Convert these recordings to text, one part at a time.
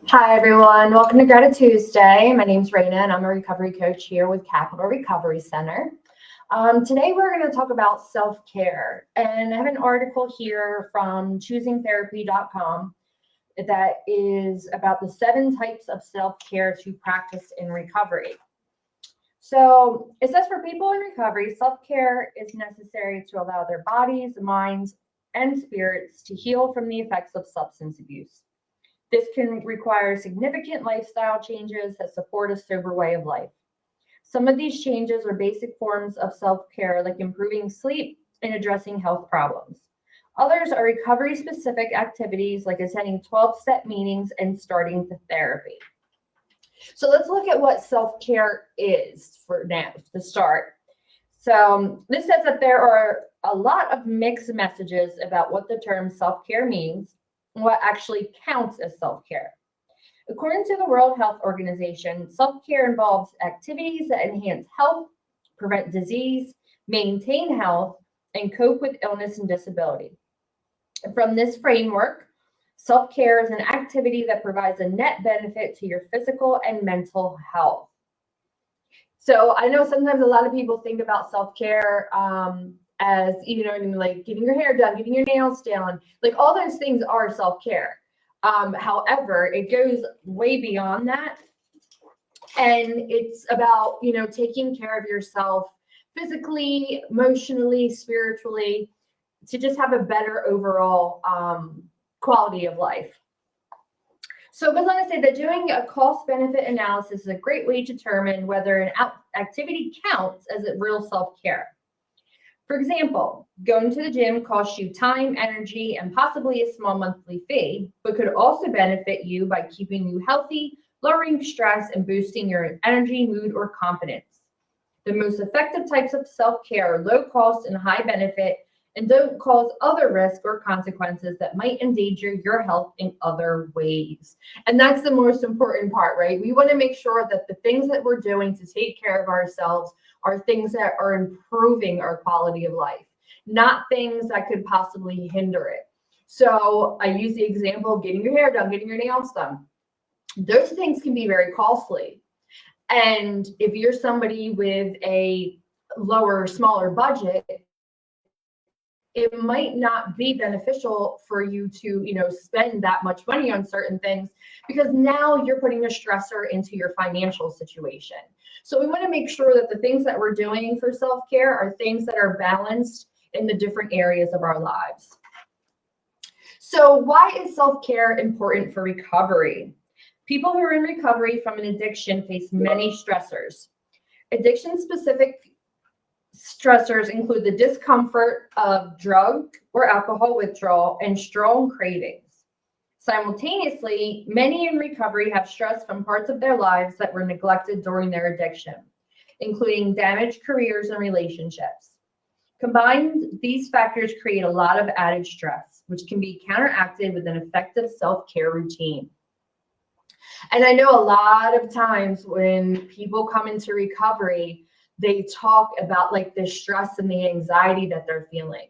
Hi, everyone. Welcome to Gratituesday. My name's Raina, and I'm a recovery coach here with Capital Recovery Center. Today, we're going to talk about self-care, and I have an article here from choosingtherapy.com that is about the 7 types of self-care to practice in recovery. So it says for people in recovery, self-care is necessary to allow their bodies, minds, and spirits to heal from the effects of substance abuse. This can require significant lifestyle changes that support a sober way of life. Some of these changes are basic forms of self-care, like improving sleep and addressing health problems. Others are recovery-specific activities, like attending 12-step meetings and starting the therapy. So let's look at what self-care is for now to start. So this says that there are a lot of mixed messages about what the term self-care means, what actually counts as self-care. According to the World Health Organization, self-care involves activities that enhance health, prevent disease, maintain health, and cope with illness and disability. From this framework, self-care is an activity that provides a net benefit to your physical and mental health. So I know sometimes a lot of people think about self-care as, like getting your hair done, getting your nails done, like all those things are self-care. However, it goes way beyond that. And it's about, taking care of yourself physically, emotionally, spiritually, to just have a better overall quality of life. So it goes on to say that doing a cost-benefit analysis is a great way to determine whether an activity counts as a real self-care. For example, going to the gym costs you time, energy, and possibly a small monthly fee, but could also benefit you by keeping you healthy, lowering stress, and boosting your energy, mood, or confidence. The most effective types of self-care are low cost and high benefit, and don't cause other risks or consequences that might endanger your health in other ways. And that's the most important part, right? We want to make sure that the things that we're doing to take care of ourselves are things that are improving our quality of life, not things that could possibly hinder it. So I use the example of getting your hair done, getting your nails done. Those things can be very costly. And if you're somebody with a smaller budget, it might not be beneficial for you to, spend that much money on certain things, because now you're putting a stressor into your financial situation. So we want to make sure that the things that we're doing for self-care are things that are balanced in the different areas of our lives. So why is self-care important for recovery? People who are in recovery from an addiction face many stressors. Addiction-specific stressors include the discomfort of drug or alcohol withdrawal and strong cravings. Simultaneously, many in recovery have stress from parts of their lives that were neglected during their addiction, including damaged careers and relationships. Combined, these factors create a lot of added stress, which can be counteracted with an effective self-care routine. And I know a lot of times when people come into recovery, they talk about like the stress and the anxiety that they're feeling.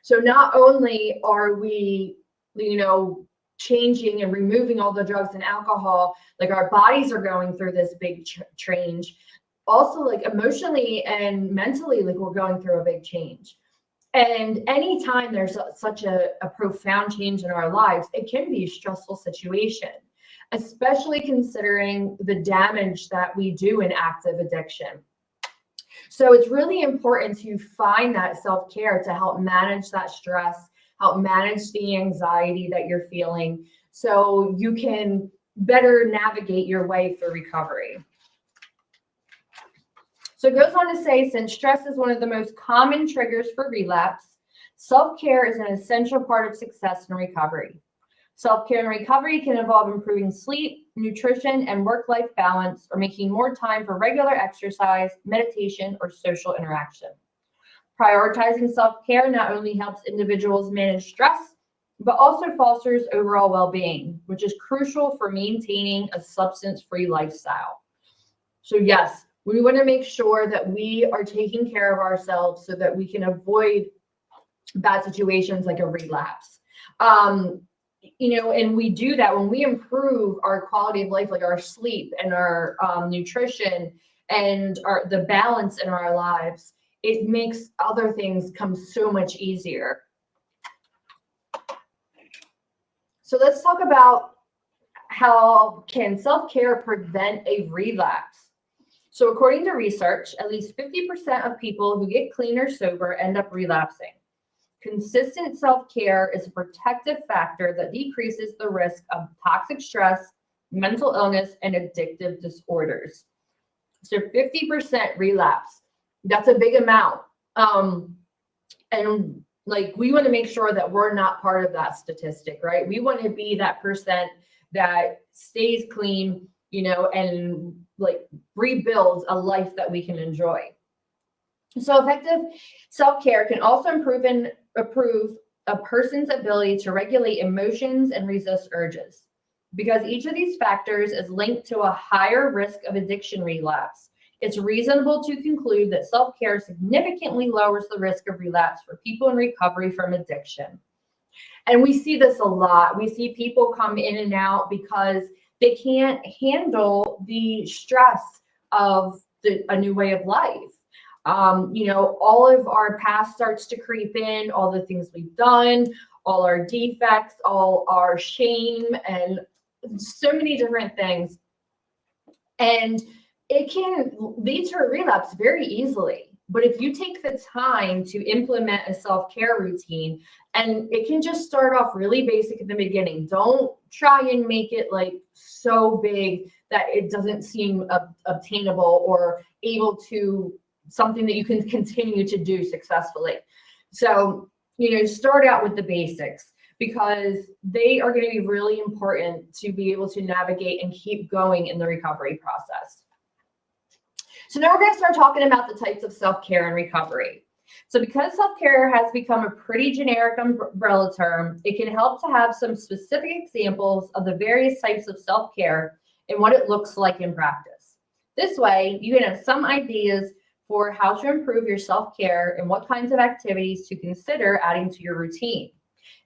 So not only are we, changing and removing all the drugs and alcohol, like our bodies are going through this big change. Also, like emotionally and mentally, like we're going through a big change. And anytime there's such a profound change in our lives, it can be a stressful situation, especially considering the damage that we do in active addiction. So it's really important to find that self-care to help manage that stress, help manage the anxiety that you're feeling, so you can better navigate your way through recovery. So it goes on to say, since stress is one of the most common triggers for relapse, self-care is an essential part of success in recovery. Self-care in recovery can involve improving sleep, nutrition, and work-life balance, or making more time for regular exercise, meditation, or social interaction. Prioritizing self-care not only helps individuals manage stress, but also fosters overall well-being, which is crucial for maintaining a substance-free lifestyle. So yes, we want to make sure that we are taking care of ourselves so that we can avoid bad situations like a relapse. and we do that when we improve our quality of life, like our sleep and our nutrition and the balance in our lives, it makes other things come so much easier. So let's talk about how can self-care prevent a relapse. So according to research, at least 50% of people who get clean or sober end up relapsing. Consistent self-care is a protective factor that decreases the risk of toxic stress, mental illness, and addictive disorders. So 50% relapse, that's a big amount. And like, we want to make sure that we're not part of that statistic, right? We want to be that percent that stays clean, and like rebuilds a life that we can enjoy. So effective self-care can also improve a person's ability to regulate emotions and resist urges. Because each of these factors is linked to a higher risk of addiction relapse, it's reasonable to conclude that self-care significantly lowers the risk of relapse for people in recovery from addiction. And we see this a lot. We see people come in and out because they can't handle the stress of a new way of life. All of our past starts to creep in, all the things we've done, all our defects, all our shame, and so many different things. And it can lead to a relapse very easily. But if you take the time to implement a self-care routine, and it can just start off really basic at the beginning. Don't try and make it like so big that it doesn't seem obtainable or able to something that you can continue to do successfully. So, start out with the basics, because they are going to be really important to be able to navigate and keep going in the recovery process. So now we're going to start talking about the types of self-care and recovery. So because self-care has become a pretty generic umbrella term, it can help to have some specific examples of the various types of self-care and what it looks like in practice. This way, you can have some ideas for how to improve your self-care and what kinds of activities to consider adding to your routine.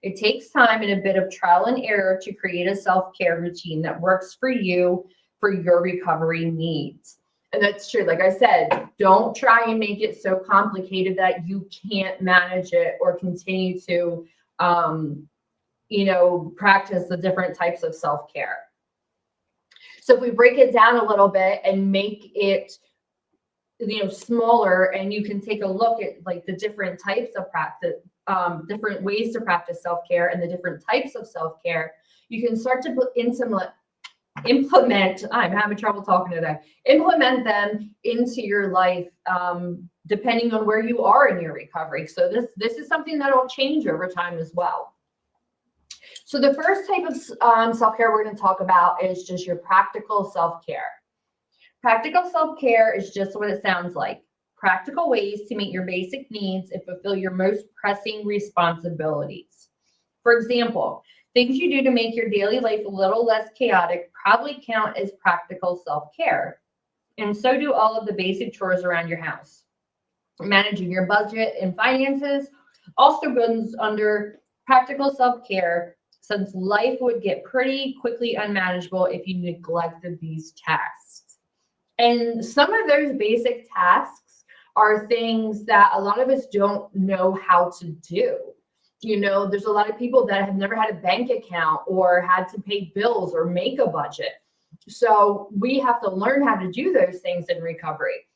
It takes time and a bit of trial and error to create a self-care routine that works for you for your recovery needs. And that's true. Like I said, don't try and make it so complicated that you can't manage it or continue to, practice the different types of self-care. So if we break it down a little bit and make it, smaller, and you can take a look at like the different types of practice, different ways to practice self-care and the different types of self-care, you can start to implement, I'm having trouble talking today, implement them into your life, depending on where you are in your recovery. So this is something that will change over time as well. So the first type of self-care we're going to talk about is just your practical self-care. Practical self-care is just what it sounds like. Practical ways to meet your basic needs and fulfill your most pressing responsibilities. For example, things you do to make your daily life a little less chaotic probably count as practical self-care. And so do all of the basic chores around your house. Managing your budget and finances also goes under practical self-care, since life would get pretty quickly unmanageable if you neglected these tasks. And some of those basic tasks are things that a lot of us don't know how to do. There's a lot of people that have never had a bank account or had to pay bills or make a budget. So we have to learn how to do those things in recovery.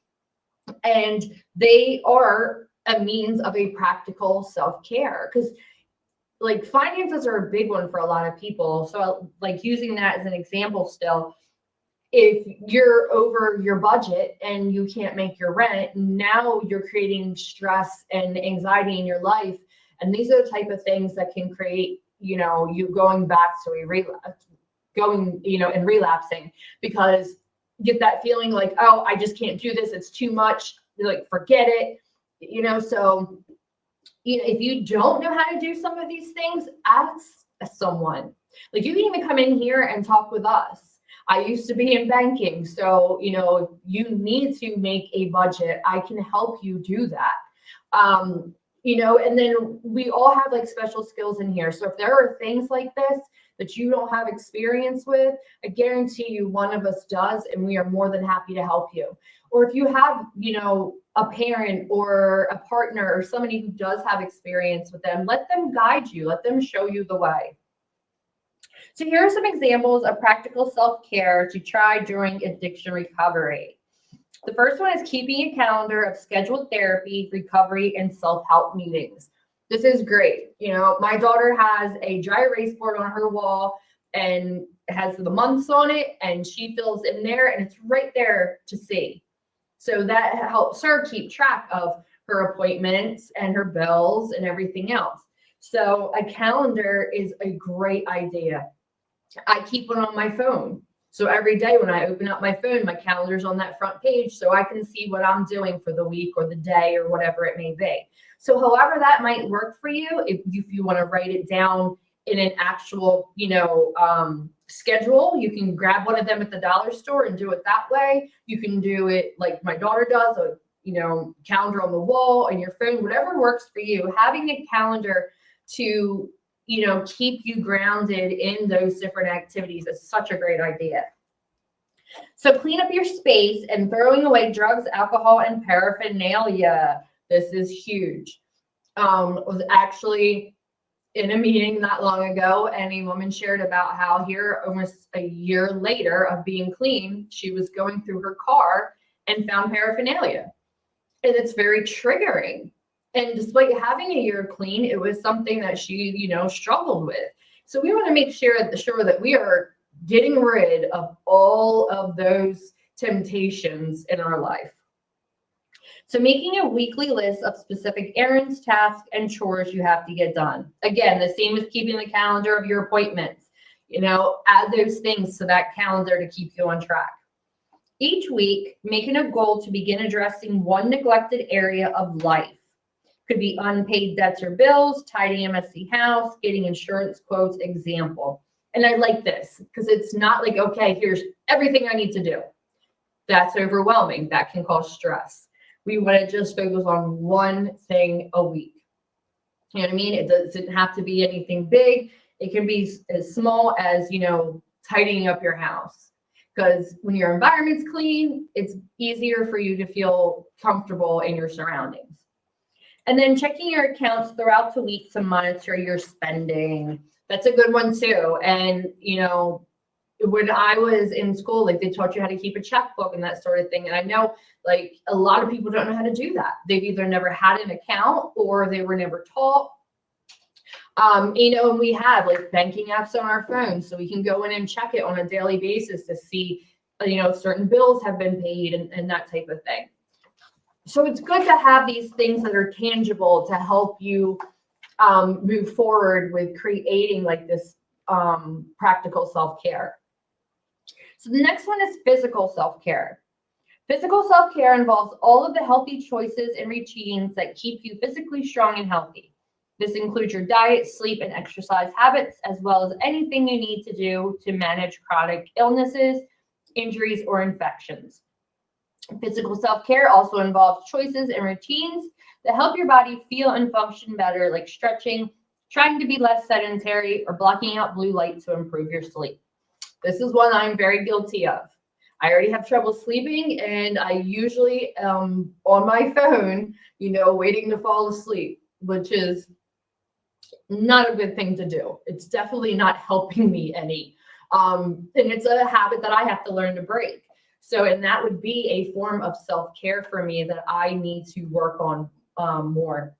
And they are a means of a practical self-care, because like finances are a big one for a lot of people. So like using that as an example still, if you're over your budget and you can't make your rent, now you're creating stress and anxiety in your life. And these are the type of things that can create, you going back to a relapse, and relapsing, because you get that feeling like, oh, I just can't do this. It's too much. Like, forget it. So, if you don't know how to do some of these things, ask someone. Like, you can even come in here and talk with us. I used to be in banking. So, if you need to make a budget, I can help you do that. And then we all have like special skills in here. So if there are things like this that you don't have experience with, I guarantee you one of us does, and we are more than happy to help you. Or if you have, a parent or a partner or somebody who does have experience with them, let them guide you, let them show you the way. So here are some examples of practical self-care to try during addiction recovery. The first one is keeping a calendar of scheduled therapy, recovery, and self-help meetings. This is great. My daughter has a dry erase board on her wall and has the months on it, and she fills in there, and it's right there to see. So that helps her keep track of her appointments and her bills and everything else. So a calendar is a great idea. I keep one on my phone. So every day when I open up my phone, my calendar's on that front page so I can see what I'm doing for the week or the day or whatever it may be. So however that might work for you, if you want to write it down in an actual, schedule, you can grab one of them at the dollar store and do it that way. You can do it like my daughter does, a calendar on the wall, on your phone, whatever works for you. Having a calendar to keep you grounded in those different activities is such a great idea. So clean up your space and throwing away drugs, alcohol, and paraphernalia. This is huge. Was actually in a meeting not long ago, and a woman shared about how here almost a year later of being clean, she was going through her car and found paraphernalia. And it's very triggering. And despite having a year clean, it was something that she, struggled with. So we want to make sure that we are getting rid of all of those temptations in our life. So making a weekly list of specific errands, tasks, and chores you have to get done. Again, the same as keeping the calendar of your appointments. Add those things to that calendar to keep you on track. Each week, making a goal to begin addressing one neglected area of life. Could be unpaid debts or bills, tidying a messy house, getting insurance quotes, example. And I like this because it's not like, okay, here's everything I need to do. That's overwhelming. That can cause stress. We want to just focus on one thing a week. You know what I mean? It doesn't have to be anything big. It can be as small as, tidying up your house. Because when your environment's clean, it's easier for you to feel comfortable in your surroundings. And then checking your accounts throughout the week to monitor your spending. That's a good one too. And, when I was in school, like they taught you how to keep a checkbook and that sort of thing. And I know like a lot of people don't know how to do that. They've either never had an account or they were never taught. And we have like banking apps on our phones, so we can go in and check it on a daily basis to see, certain bills have been paid and that type of thing. So it's good to have these things that are tangible to help you move forward with creating like this practical self-care. So the next one is physical self-care. Physical self-care involves all of the healthy choices and routines that keep you physically strong and healthy. This includes your diet, sleep, and exercise habits, as well as anything you need to do to manage chronic illnesses, injuries, or infections. Physical self-care also involves choices and routines that help your body feel and function better, like stretching, trying to be less sedentary, or blocking out blue light to improve your sleep. This is one I'm very guilty of. I already have trouble sleeping, and I usually am on my phone, waiting to fall asleep, which is not a good thing to do. It's definitely not helping me any. And it's a habit that I have to learn to break. So, and that would be a form of self-care for me that I need to work on more.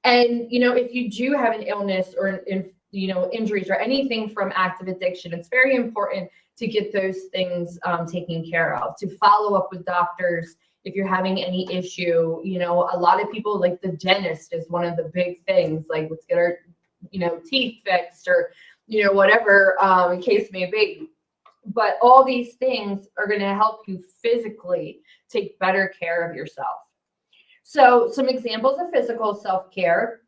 And, if you do have an illness or injuries or anything from active addiction, it's very important to get those things taken care of, to follow up with doctors if you're having any issue. A lot of people, like the dentist is one of the big things, like let's get our, teeth fixed or, whatever the case may be. But all these things are going to help you physically take better care of yourself. So some examples of physical self-care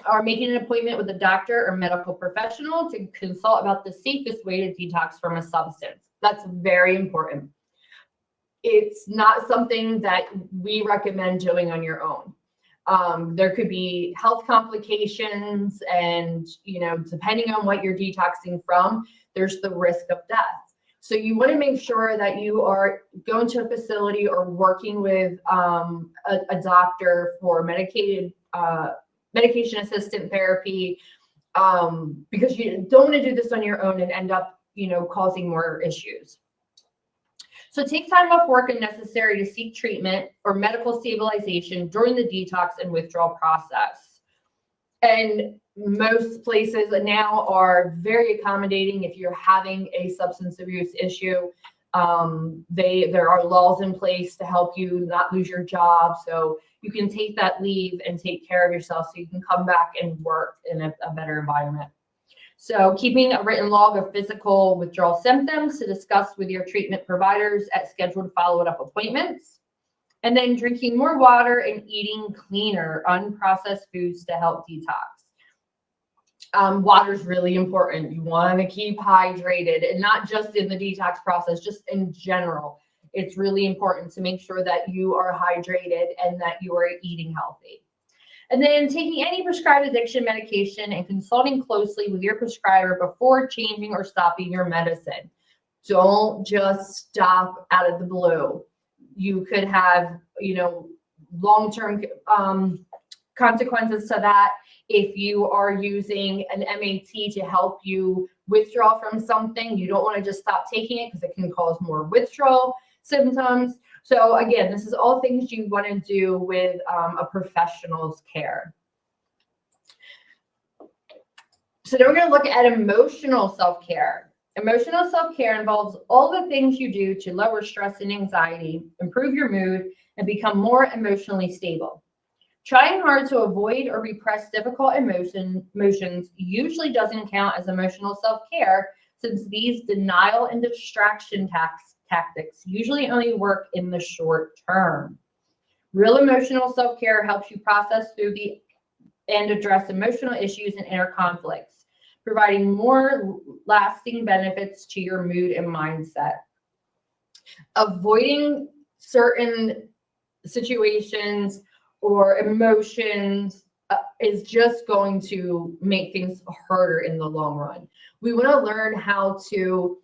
are making an appointment with a doctor or medical professional to consult about the safest way to detox from a substance. That's very important. It's not something that we recommend doing on your own. There could be health complications, and, depending on what you're detoxing from, there's the risk of death. So you want to make sure that you are going to a facility or working with a doctor for medication assisted therapy, because you don't want to do this on your own and end up, causing more issues. So take time off work if necessary to seek treatment or medical stabilization during the detox and withdrawal process. And most places now are very accommodating if you're having a substance abuse issue. There are laws in place to help you not lose your job, so you can take that leave and take care of yourself so you can come back and work in a better environment. So keeping a written log of physical withdrawal symptoms to discuss with your treatment providers at scheduled follow-up appointments. And then drinking more water and eating cleaner, unprocessed foods to help detox. Water is really important. You want to keep hydrated, and not just in the detox process, just in general. It's really important to make sure that you are hydrated and that you are eating healthy. And then taking any prescribed addiction medication and consulting closely with your prescriber before changing or stopping your medicine. Don't just stop out of the blue. You could have, long-term consequences to that. If you are using an MAT to help you withdraw from something, you don't want to just stop taking it because it can cause more withdrawal symptoms. So again, this is all things you want to do with a professional's care. So then we're going to look at emotional self-care. Emotional self-care involves all the things you do to lower stress and anxiety, improve your mood, and become more emotionally stable. Trying hard to avoid or repress difficult emotions usually doesn't count as emotional self-care, since these denial and distraction tactics usually only work in the short term. Real emotional self-care helps you process through and address emotional issues and inner conflicts, providing more lasting benefits to your mood and mindset. Avoiding certain situations or emotions is just going to make things harder in the long run. We want to learn how to,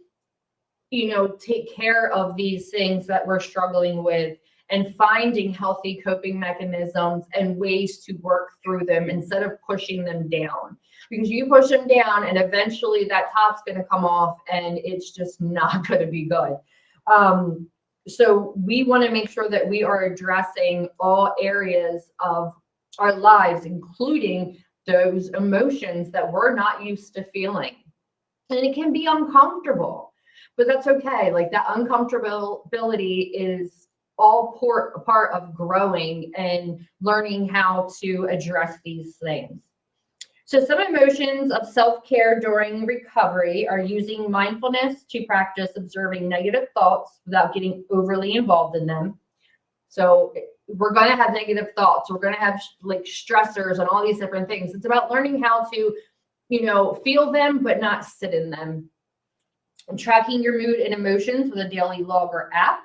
take care of these things that we're struggling with, and finding healthy coping mechanisms and ways to work through them instead of pushing them down. Because you push them down and eventually that top's going to come off and it's just not going to be good. So we want to make sure that we are addressing all areas of our lives, including those emotions that we're not used to feeling. And it can be uncomfortable, but that's okay. Like, that uncomfortability is all part of growing and learning how to address these things. So some emotions of self-care during recovery are using mindfulness to practice observing negative thoughts without getting overly involved in them. So we're going to have negative thoughts. We're going to have stressors and all these different things. It's about learning how to, feel them, but not sit in them. And tracking your mood and emotions with a daily log or app.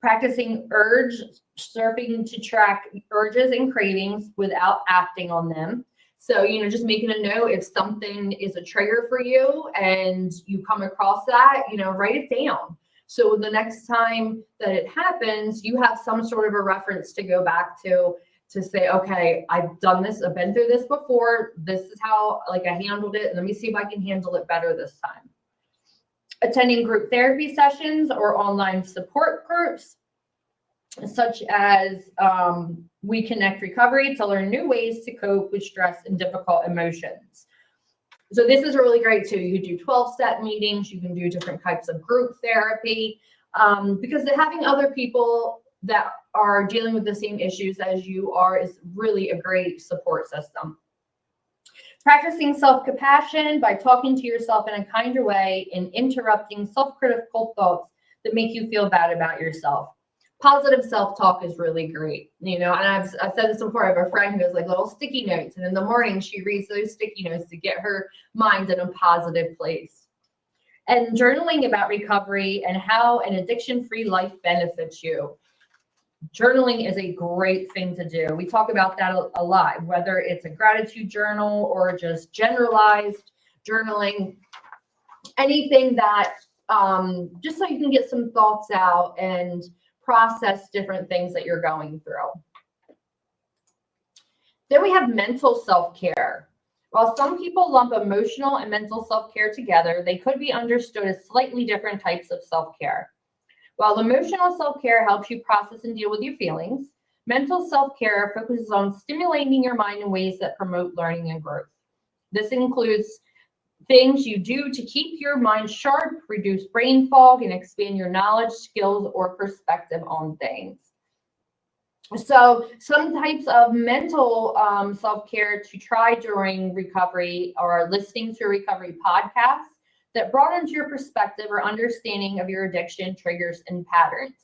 Practicing urge surfing to track urges and cravings without acting on them. So, just making a note if something is a trigger for you and you come across that, write it down. So the next time that it happens, you have some sort of a reference to go back to say, okay, I've done this, I've been through this before. This is how I handled it. Let me see if I can handle it better this time. Attending group therapy sessions or online support groups, such as We Connect Recovery, to learn new ways to cope with stress and difficult emotions. So this is really great too. You can do 12-step meetings. You can do different types of group therapy, because having other people that are dealing with the same issues as you are is really a great support system. Practicing self-compassion by talking to yourself in a kinder way and interrupting self-critical thoughts that make you feel bad about yourself. Positive self-talk is really great, and I've said this before. I have a friend who has little sticky notes, and in the morning she reads those sticky notes to get her mind in a positive place. And journaling about recovery and how an addiction-free life benefits you. journaling is a great thing to do. We talk about that a lot, whether it's a gratitude journal or just generalized journaling, anything that just so you can get some thoughts out and process different things that you're going through. Then we have mental self-care. While some people lump emotional and mental self-care together, they could be understood as slightly different types of self-care. While emotional self-care helps you process and deal with your feelings, mental self-care focuses on stimulating your mind in ways that promote learning and growth. This includes things you do to keep your mind sharp, reduce brain fog, and expand your knowledge, skills, or perspective on things. So some types of mental self-care to try during recovery are listening to a recovery podcast that broadens your perspective or understanding of your addiction, triggers, and patterns.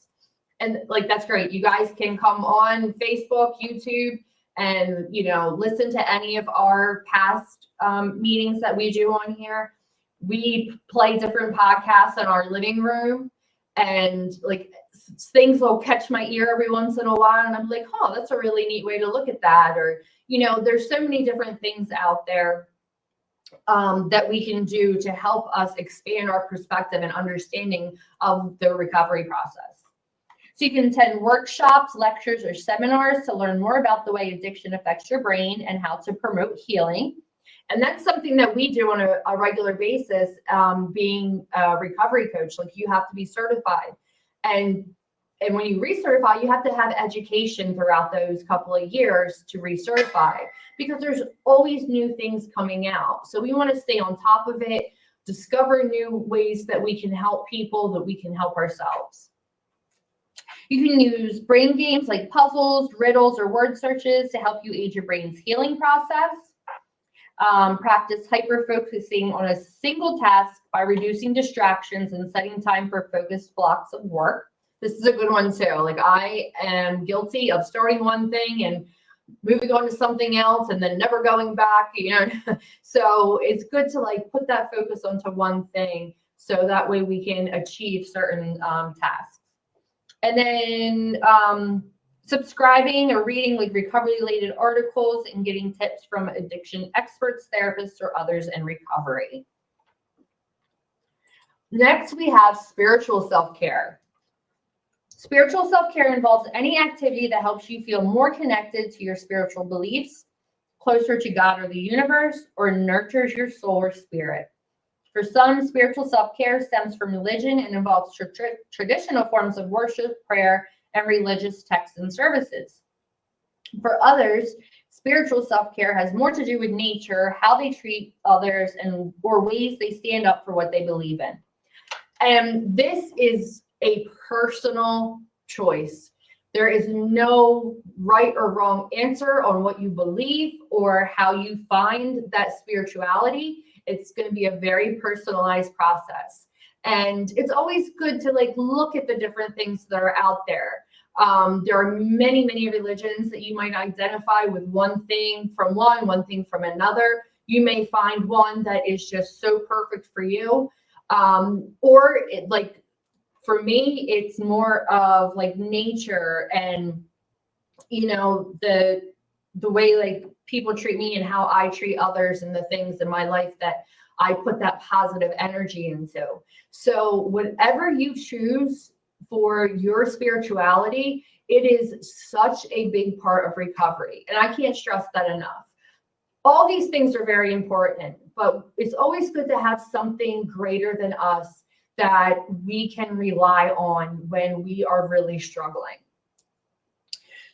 And like, that's great. You guys can come on Facebook, YouTube, and, you know, listen to any of our past meetings that we do on here. We play different podcasts in our living room, and like things will catch my ear every once in a while, and I'm like, oh, that's a really neat way to look at that. Or, you know, there's so many different things out there that we can do to help us expand our perspective and understanding of the recovery process. So you can attend workshops, lectures, or seminars to learn more about the way addiction affects your brain and how to promote healing. And that's something that we do on a regular basis, being a recovery coach. Like, you have to be certified. And when you recertify, you have to have education throughout those couple of years to recertify, because there's always new things coming out. So we want to stay on top of it, discover new ways that we can help people, that we can help ourselves. You can use brain games like puzzles, riddles, or word searches to help you aid your brain's healing process. Practice hyper-focusing on a single task by reducing distractions and setting time for focused blocks of work. This is a good one too. Like, I am guilty of starting one thing and moving on to something else and then never going back, you know. So it's good to like put that focus onto one thing, so that way we can achieve certain tasks. And then subscribing or reading like recovery related articles and getting tips from addiction experts, therapists, or others in recovery. Next, we have spiritual self-care. Spiritual self-care involves any activity that helps you feel more connected to your spiritual beliefs, closer to God or the universe, or nurtures your soul or spirit. For some, spiritual self-care stems from religion and involves traditional forms of worship, prayer, and religious texts and services. For others, spiritual self-care has more to do with nature, how they treat others, and or ways they stand up for what they believe in. And this is a personal choice. There is no right or wrong answer on what you believe or how you find that spirituality. It's going to be a very personalized process. And it's always good to like look at the different things that are out there. There are many, many religions that you might identify with one thing from one thing from another. You may find one that is just so perfect for you. Or like, for me, it's more of like nature and, you know, the way like people treat me and how I treat others and the things in my life that I put that positive energy into. So whatever you choose for your spirituality, it is such a big part of recovery. And I can't stress that enough. All these things are very important, but it's always good to have something greater than us that we can rely on when we are really struggling.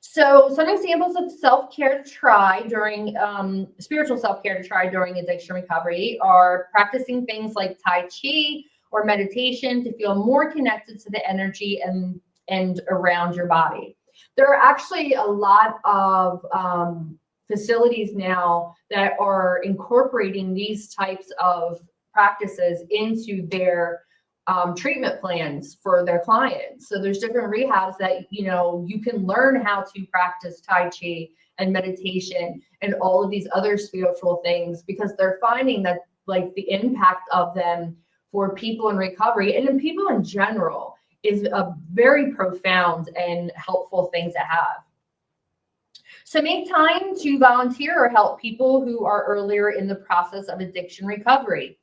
So some examples of self-care to try during, spiritual self-care to try during addiction recovery are practicing things like Tai Chi or meditation to feel more connected to the energy and around your body. There are actually a lot of facilities now that are incorporating these types of practices into their treatment plans for their clients. So there's different rehabs that, you know, you can learn how to practice Tai Chi and meditation and all of these other spiritual things, because they're finding that like the impact of them for people in recovery and in people in general is a very profound and helpful thing to have. So make time to volunteer or help people who are earlier in the process of addiction recovery.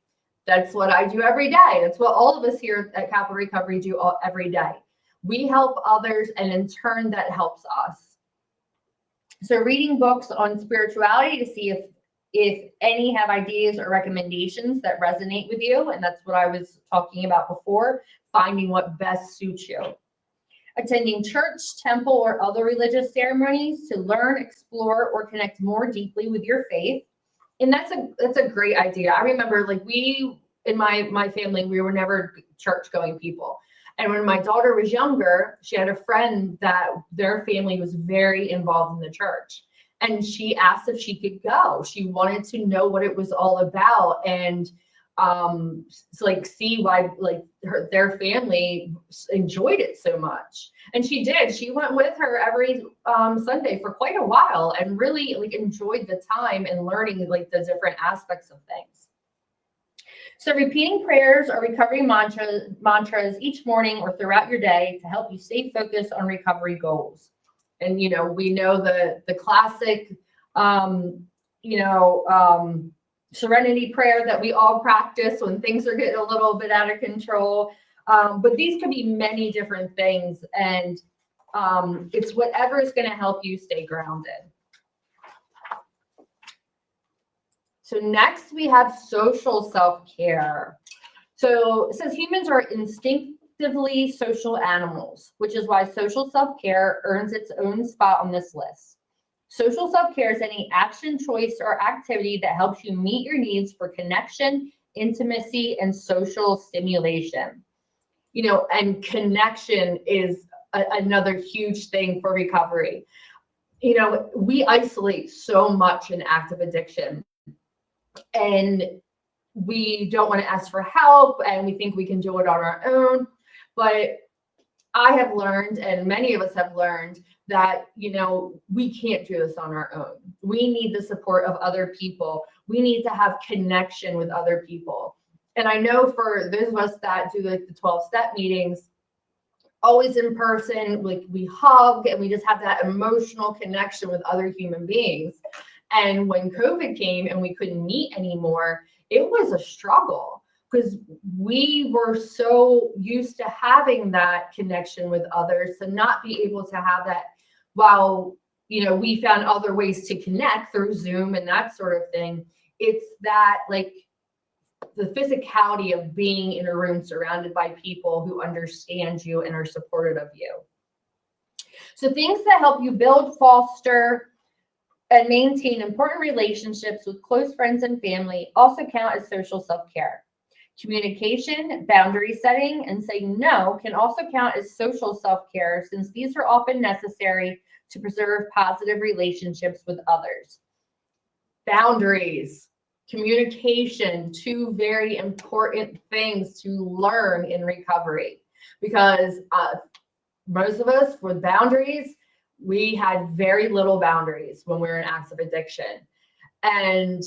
That's what I do every day. That's what all of us here at Capital Recovery do every day. We help others, and in turn, that helps us. So reading books on spirituality to see if any have ideas or recommendations that resonate with you. And that's what I was talking about before, finding what best suits you. Attending church, temple, or other religious ceremonies to learn, explore, or connect more deeply with your faith. And that's a great idea. I remember, like, we in my family, we were never church going people. And when my daughter was younger, she had a friend that their family was very involved in the church. And she asked if she could go. She wanted to know what it was all about, and see why their family enjoyed it so much. And she did. She went with her every Sunday for quite a while and really enjoyed the time and learning the different aspects of things. So repeating prayers or recovery mantras each morning or throughout your day to help you stay focused on recovery goals. And we know the classic serenity prayer that we all practice when things are getting a little bit out of control. But these could be many different things, and it's whatever is going to help you stay grounded. So next we have social self-care. So it says humans are instinctively social animals, which is why social self-care earns its own spot on this list. Social self-care is any action, choice, or activity that helps you meet your needs for connection, intimacy, and social stimulation. And connection is another huge thing for recovery. We isolate so much in active addiction, and we don't want to ask for help, and we think we can do it on our own. But I have learned, and many of us have learned, that we can't do this on our own. We need the support of other people. We need to have connection with other people. And I know for those of us that do the 12-step meetings, always in person, we hug and we just have that emotional connection with other human beings. And when COVID came and we couldn't meet anymore, it was a struggle, because we were so used to having that connection with others, to not be able to have that while, we found other ways to connect through Zoom and that sort of thing. It's that the physicality of being in a room surrounded by people who understand you and are supportive of you. So things that help you build, foster, and maintain important relationships with close friends and family also count as social self-care. Communication, boundary setting, and saying no can also count as social self-care, since these are often necessary to preserve positive relationships with others. Boundaries, communication, two very important things to learn in recovery, because most of us with boundaries, we had very little boundaries when we were in active addiction. And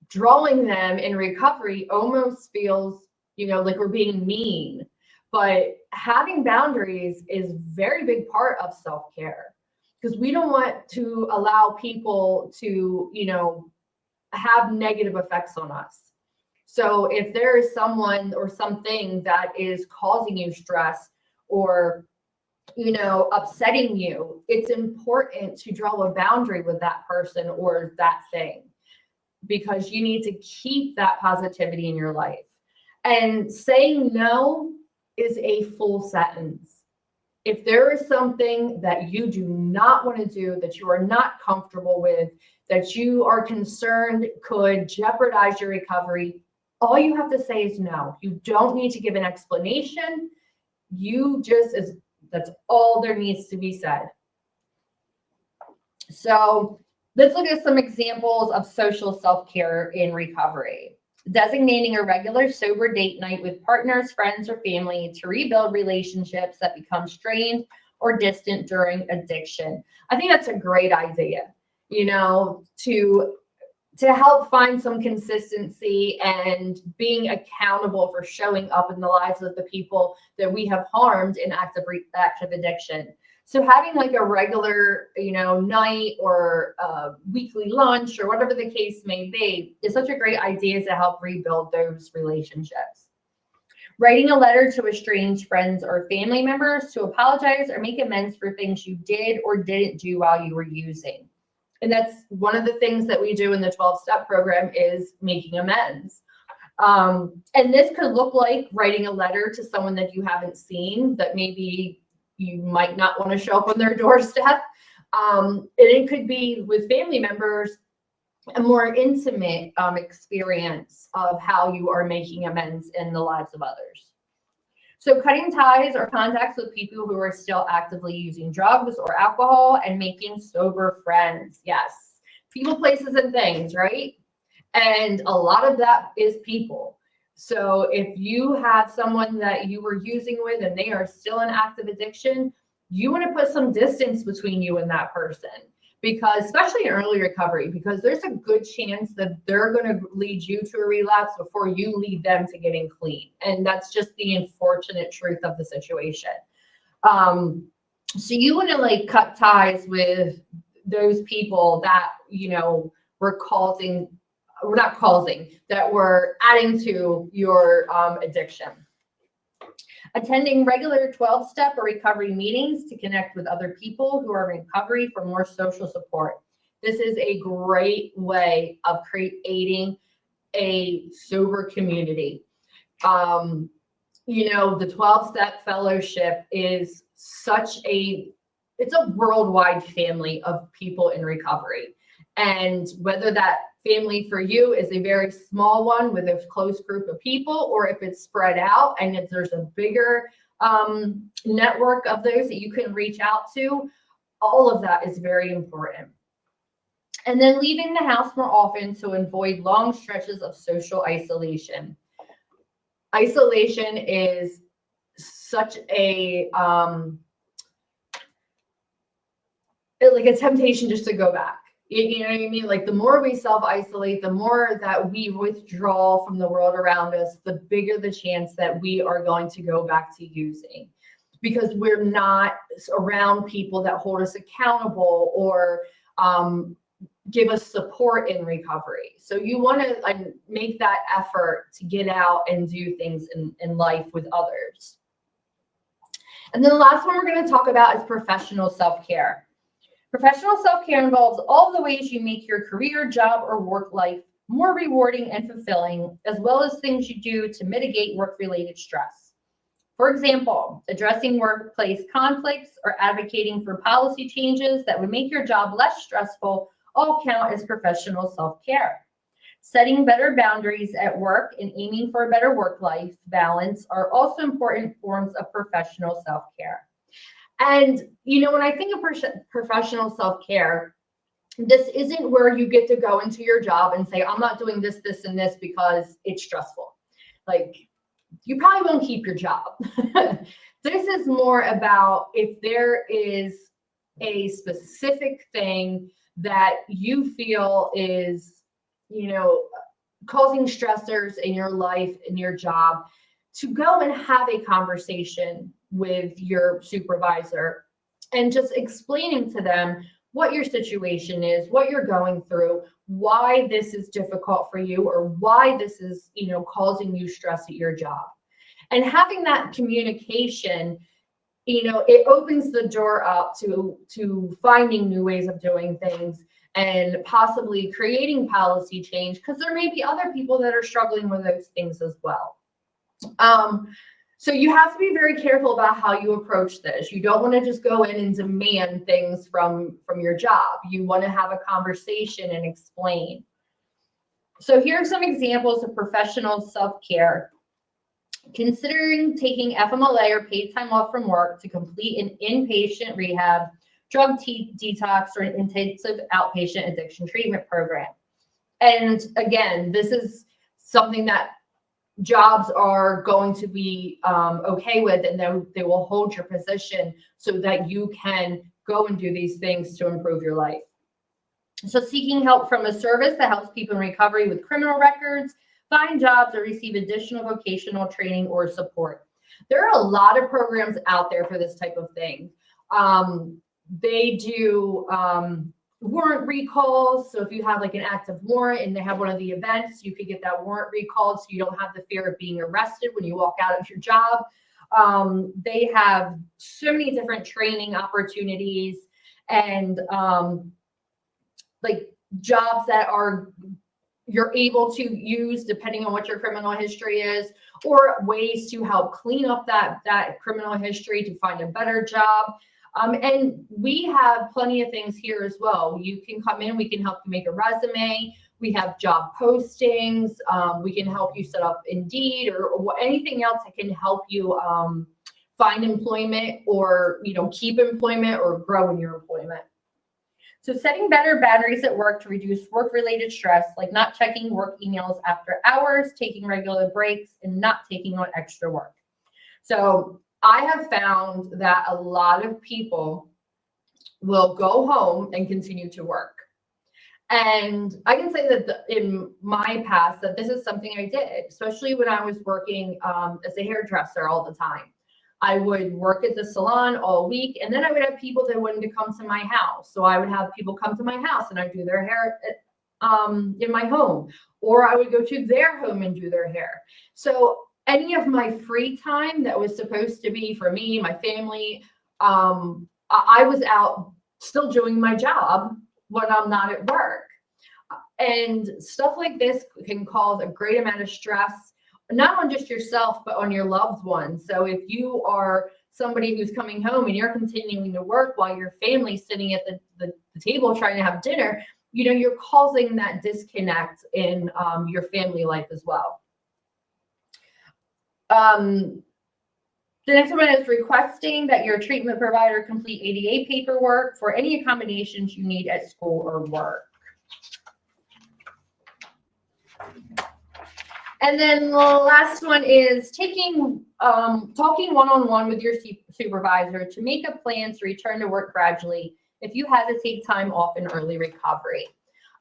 drawing them in recovery almost feels, like we're being mean. But having boundaries is a very big part of self-care, because we don't want to allow people to, have negative effects on us. So if there is someone or something that is causing you stress or, upsetting you, it's important to draw a boundary with that person or that thing, because you need to keep that positivity in your life. And saying no is a full sentence. If there is something that you do not want to do, that you are not comfortable with, that you are concerned could jeopardize your recovery, all you have to say is no. You don't need to give an explanation. That's all there needs to be said. So let's look at some examples of social self-care in recovery. Designating a regular sober date night with partners, friends, or family to rebuild relationships that become strained or distant during addiction. I think that's a great idea, to to help find some consistency and being accountable for showing up in the lives of the people that we have harmed in active addiction. So having like a regular, night or weekly lunch or whatever the case may be is such a great idea to help rebuild those relationships. Writing a letter to estranged friends or family members to apologize or make amends for things you did or didn't do while you were using. And that's one of the things that we do in the 12-step program is making amends. And this could look like writing a letter to someone that you haven't seen that maybe you might not want to show up on their doorstep. And it could be with family members, a more intimate experience of how you are making amends in the lives of others. So cutting ties or contacts with people who are still actively using drugs or alcohol and making sober friends. Yes, people, places, and things, right? And a lot of that is people. So if you have someone that you were using with and they are still in active addiction, you want to put some distance between you and that person. Because especially in early recovery, because there's a good chance that they're going to lead you to a relapse before you lead them to getting clean. And that's just the unfortunate truth of the situation. So you want to like cut ties with those people that, that were adding to your addiction. Attending regular 12-step or recovery meetings to connect with other people who are in recovery for more social support. This is a great way of creating a sober community. The 12-step fellowship is it's a worldwide family of people in recovery. And whether that family for you is a very small one with a close group of people, or if it's spread out and if there's a bigger network of those that you can reach out to, all of that is very important. And then leaving the house more often to avoid long stretches of social isolation. Isolation is such a a temptation just to go back. You know what I mean? Like the more we self-isolate, the more that we withdraw from the world around us, the bigger the chance that we are going to go back to using, because we're not around people that hold us accountable or give us support in recovery. So you want to make that effort to get out and do things in life with others. And then the last one we're going to talk about is professional self-care. Professional self-care involves all the ways you make your career, job, or work life more rewarding and fulfilling, as well as things you do to mitigate work-related stress. For example, addressing workplace conflicts or advocating for policy changes that would make your job less stressful all count as professional self-care. Setting better boundaries at work and aiming for a better work-life balance are also important forms of professional self-care. And, when I think of professional self-care, this isn't where you get to go into your job and say, I'm not doing this, this, and this because it's stressful. Like, you probably won't keep your job. This is more about if there is a specific thing that you feel is, causing stressors in your life, in your job, to go and have a conversation with your supervisor and just explaining to them what your situation is, what you're going through, why this is difficult for you, or why this is, causing you stress at your job. And having that communication, it opens the door up to finding new ways of doing things and possibly creating policy change, because there may be other people that are struggling with those things as well. So you have to be very careful about how you approach this. You don't want to just go in and demand things from your job. You want to have a conversation and explain. So here are some examples of professional self-care. Considering taking FMLA or paid time off from work to complete an inpatient rehab, drug detox, or an intensive outpatient addiction treatment program. And again, this is something that jobs are going to be okay with, and they will hold your position so that you can go and do these things to improve your life. So seeking help from a service that helps people in recovery with criminal records, find jobs, or receive additional vocational training or support. There are a lot of programs out there for this type of thing. They do warrant recalls. So if you have like an active warrant and they have one of the events, you could get that warrant recalled so you don't have the fear of being arrested when you walk out of your job. They have so many different training opportunities and like jobs that you're able to use depending on what your criminal history is, or ways to help clean up that criminal history to find a better job. And we have plenty of things here as well. You can come in, we can help you make a resume. We have job postings. We can help you set up Indeed or anything else that can help you find employment or, keep employment or grow in your employment. So setting better boundaries at work to reduce work-related stress, like not checking work emails after hours, taking regular breaks, and not taking on extra work. So I have found that a lot of people will go home and continue to work. And I can say that in my past that this is something I did, especially when I was working as a hairdresser all the time. I would work at the salon all week, and then I would have people that wanted to come to my house. So I would have people come to my house and I'd do their hair in my home, or I would go to their home and do their hair. So any of my free time that was supposed to be for me, my family, I was out still doing my job when I'm not at work. And stuff like this can cause a great amount of stress, not on just yourself, but on your loved ones. So if you are somebody who's coming home and you're continuing to work while your family's sitting at the table trying to have dinner, you're causing that disconnect in your family life as well. The next one is requesting that your treatment provider complete ADA paperwork for any accommodations you need at school or work. And then the last one is talking one-on-one with your supervisor to make a plan to return to work gradually if you had to take time off in early recovery.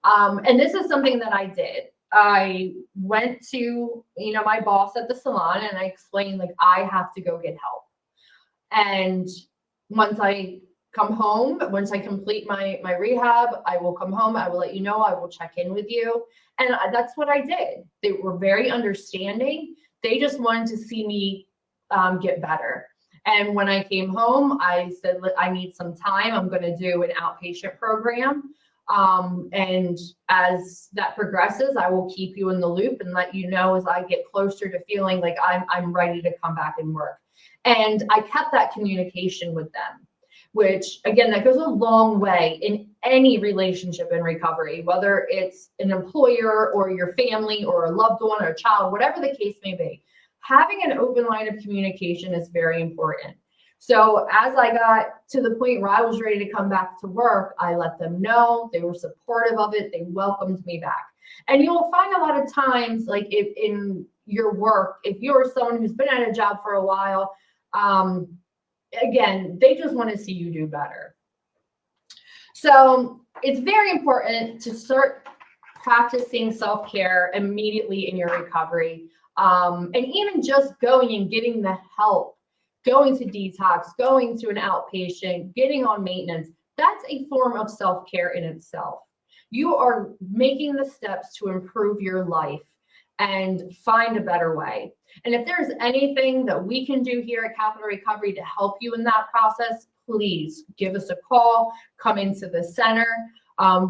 And this is something that I did. I went to, my boss at the salon and I explained, like, I have to go get help. And once I come home, once I complete my rehab, I will come home. I will let you know. I will check in with you. And that's what I did. They were very understanding. They just wanted to see me get better. And when I came home, I said, I need some time. I'm going to do an outpatient program. And as that progresses, I will keep you in the loop and let you know as I get closer to feeling like I'm ready to come back and work. And I kept that communication with them, which again, that goes a long way in any relationship in recovery, whether it's an employer or your family or a loved one or a child, whatever the case may be. Having an open line of communication is very important. So as I got to the point where I was ready to come back to work, I let them know. They were supportive of it. They welcomed me back. And you'll find a lot of times, like if in your work, if you're someone who's been at a job for a while, again, they just want to see you do better. So it's very important to start practicing self-care immediately in your recovery. And even just going and getting the help, going to detox, going to an outpatient, getting on maintenance, that's a form of self-care in itself. You are making the steps to improve your life and find a better way. And if there's anything that we can do here at Capital Recovery to help you in that process, please give us a call, come into the center.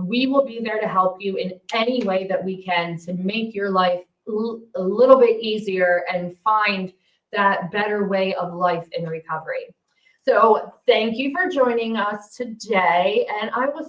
We will be there to help you in any way that we can to make your life a little bit easier and find that better way of life in recovery. So thank you for joining us today, and I will see